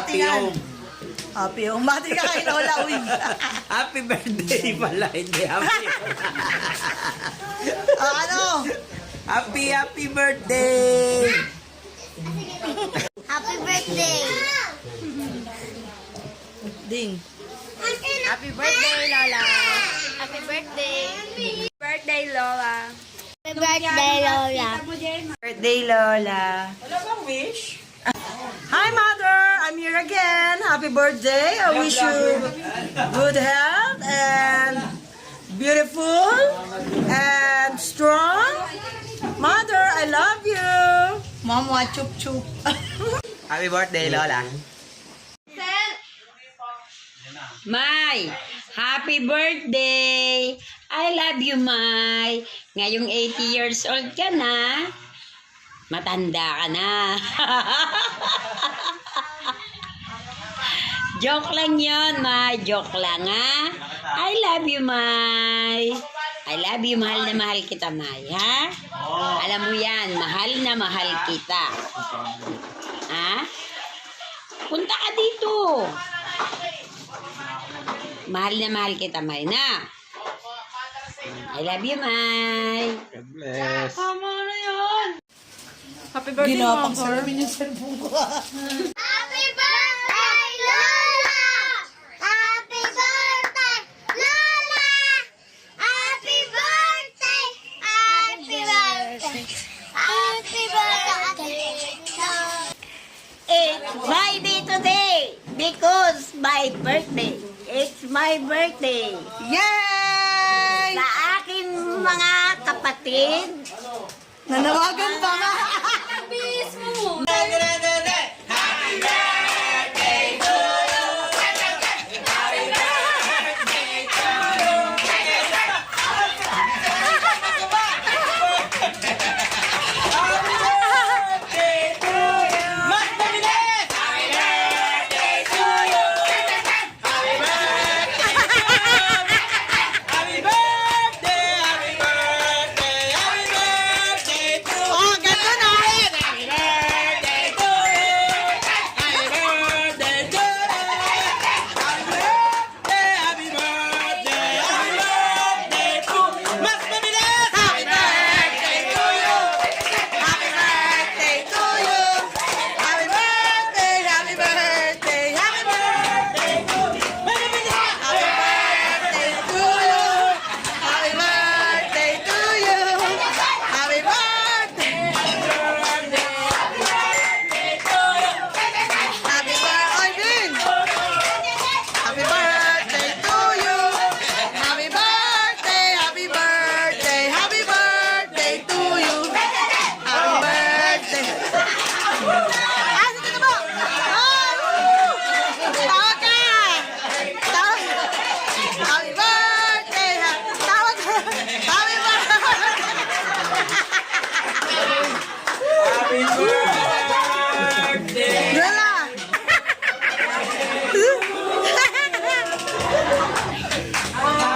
Happy home. Happy home. Mati ka kay Lola Wing. Happy birthday pala, hindi happy. Ano? Happy birthday! Happy birthday! Ding. Happy birthday, Lola. Happy birthday. Birthday, Lola. Happy birthday, Lola. Birthday, Lola. Wala bang wish? Hi, Mother. I'm here again. Happy birthday. I wish you good health and beautiful and strong. Mother, I love you. Mama, chup chup. Happy birthday, Lola. Mai, happy birthday! I love you, Mai. Ngayong 80 years old ka na. Matanda ka na. Joke lang yon, Mai. Joke lang, ha? I love you, Mai. I love you. Mahal na mahal kita, Mai, ha? Alam mo yan, mahal na mahal kita. Ha? Punta ka dito. Mahal na mahal kita, Mai, na. I love you, Mai. God bless. Tama na yan. Happy birthday, Ginapang Mother. salamin yung cellphone ko. Happy birthday, Lola! Happy birthday, Lola! Happy birthday! Happy birthday! Happy birthday! It's my day today because my birthday. It's my birthday. Yay! Sa aking mga kapatid, Nanawagan pa nga. Oh, ganun ah. Happy birthday to you. Happy birthday, happy birthday, happy birthday to you. Happy birthday to you. Happy birthday to you. Happy birthday. Happy birthday, Vin. Happy birthday to you. Happy birthday, happy birthday, happy birthday to you. Happy birthday. Ah, sige na po. Ah, woo! Tawag ka. Tawag. Happy birthday. Tawag ka. Happy birthday. Happy birthday! Lola.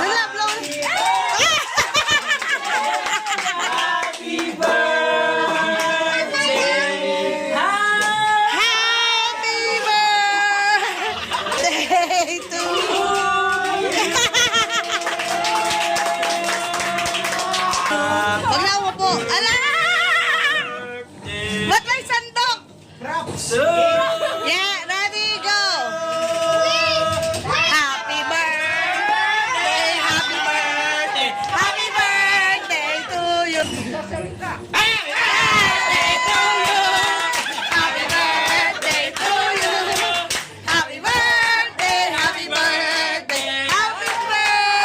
Lola, blow. Happy birthday! Happy birthday to you. Wag na mo po. Ala! Ba't may sandok? Yeah, ready, go! Happy birthday, happy birthday, happy birthday to you. Happy birthday to you. Happy birthday to you. Happy birthday, happy birthday, happy birthday.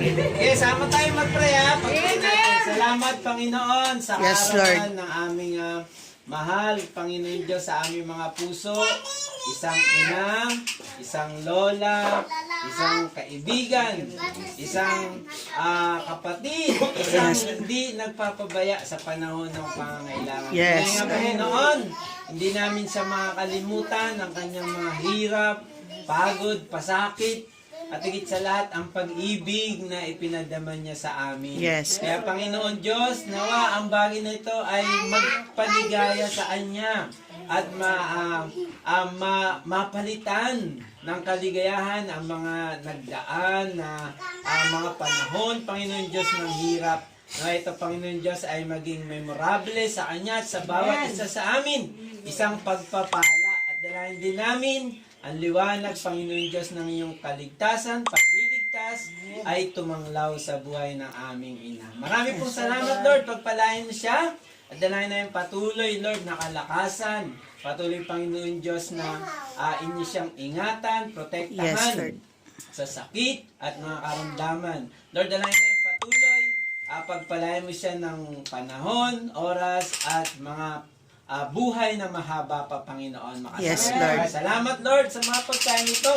Okay. Okay, sama tayo mag-pray ha. Pag-pray natin. Salamat, Panginoon, sa Yes, kaarawan ng aming mahal, Panginoon Diyos, sa aming mga puso. Isang ina, isang lola, isang kaibigan, isang kapatid, isang hindi nagpapabaya sa panahon ng pangangailangan. Yes. Kaya nga, Panginoon, hindi namin siya makakalimutan ang kanyang mga hirap, pagod, pasakit, at higit sa lahat ang pag-ibig na ipinadama niya sa amin. Yes. Kaya Panginoon Diyos, nawa ang bagay na ito ay magpaligaya sa Kanya at mapalitan ng kaligayahan ang mga nagdaan na mga panahon, Panginoon Diyos, ng hirap. Na ito, Panginoon Diyos, ay maging memorable sa Kanya at sa bawat isa sa amin. Isang pagpapala at dalayan din namin ang liwanag, Panginoon Diyos, ng iyong kaligtasan, pagliligtas, ay tumanglaw sa buhay ng aming ina. Marami pong salamat, Lord. Pagpalain mo siya at dalayan namin patuloy, Lord, na kalakasan. Patuloy, Panginoon Diyos, na inyo siyang ingatan, protektahan Yes, Lord. sa sakit at mga karamdaman. Lord, dalayan namin patuloy. Pagpalain mo siya ng panahon, oras, at mga buhay na mahaba pa, Panginoon. Makasama. Yes, Lord. Salamat, Lord, sa mga pagkain ito.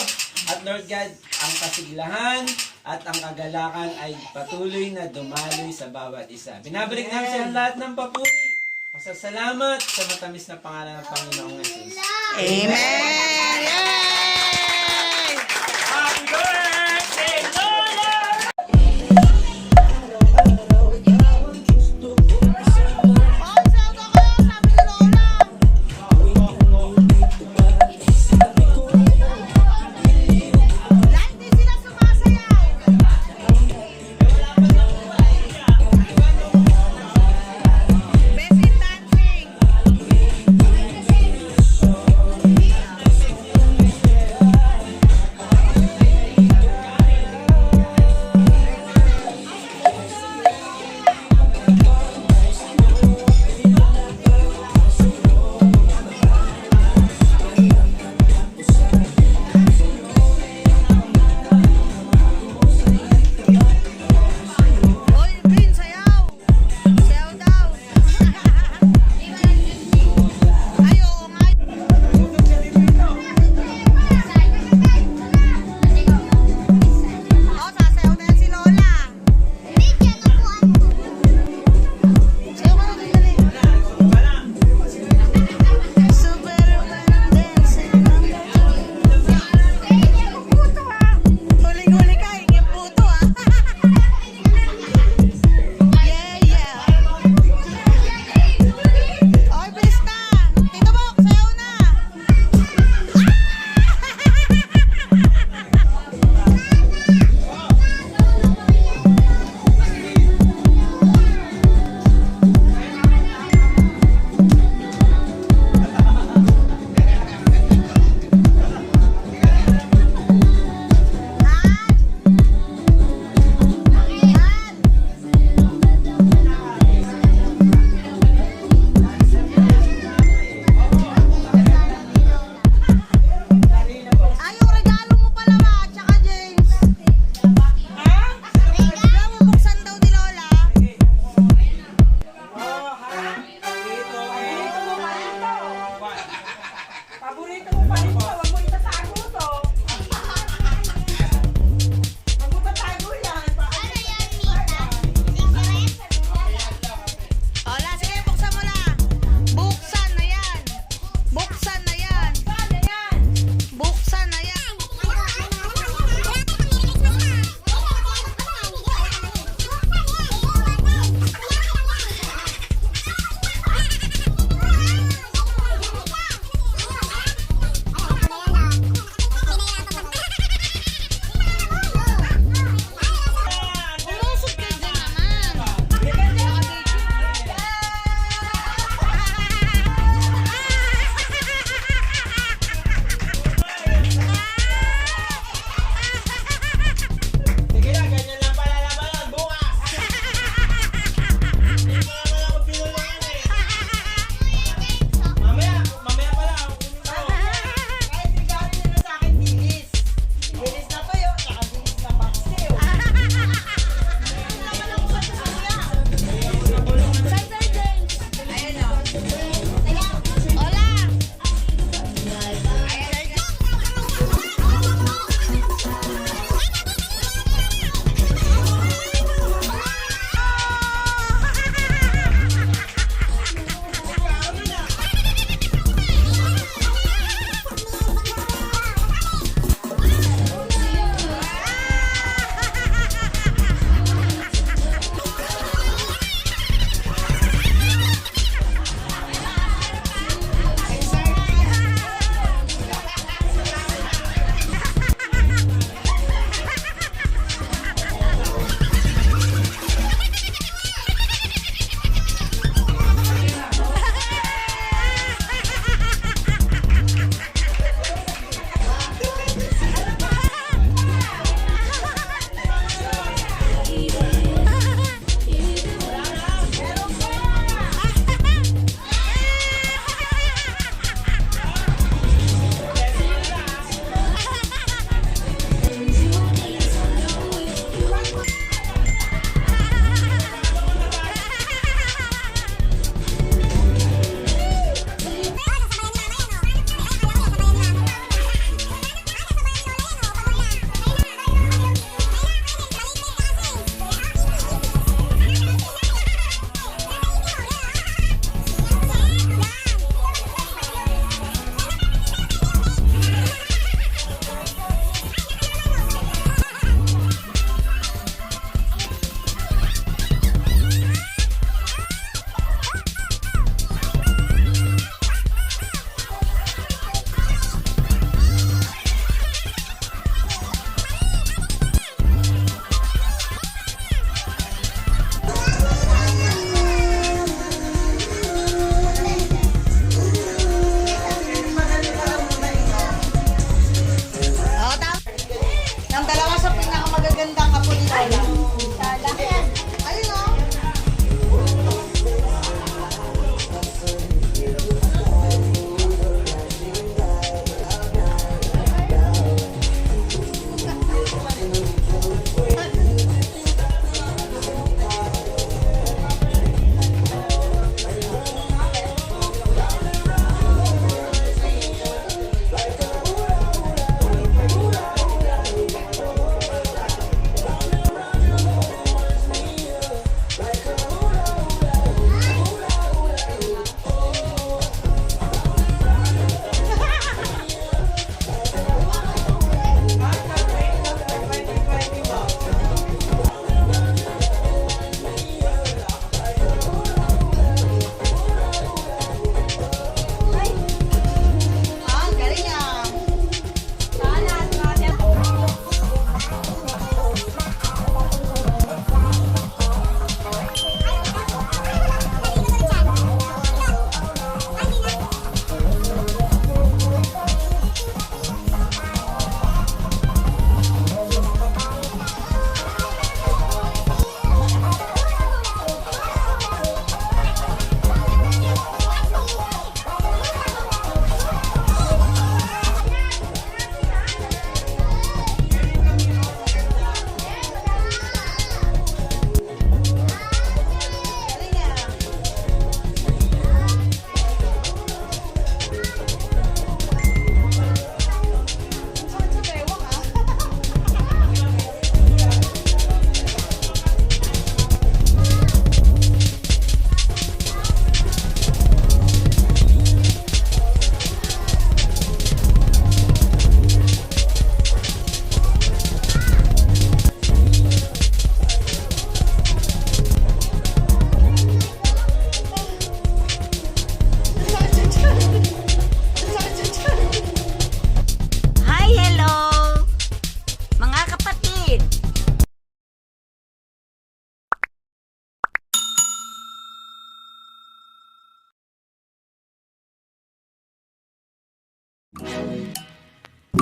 At Lord God, ang kasiglahan at ang kagalakan ay patuloy na dumaloy sa bawat isa. Binabalik namin sa lahat ng papuri. Pasasalamat sa matamis na pangalan ng Panginoong Jesus. Amen! Yay! Happy birthday, Lola!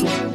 Happy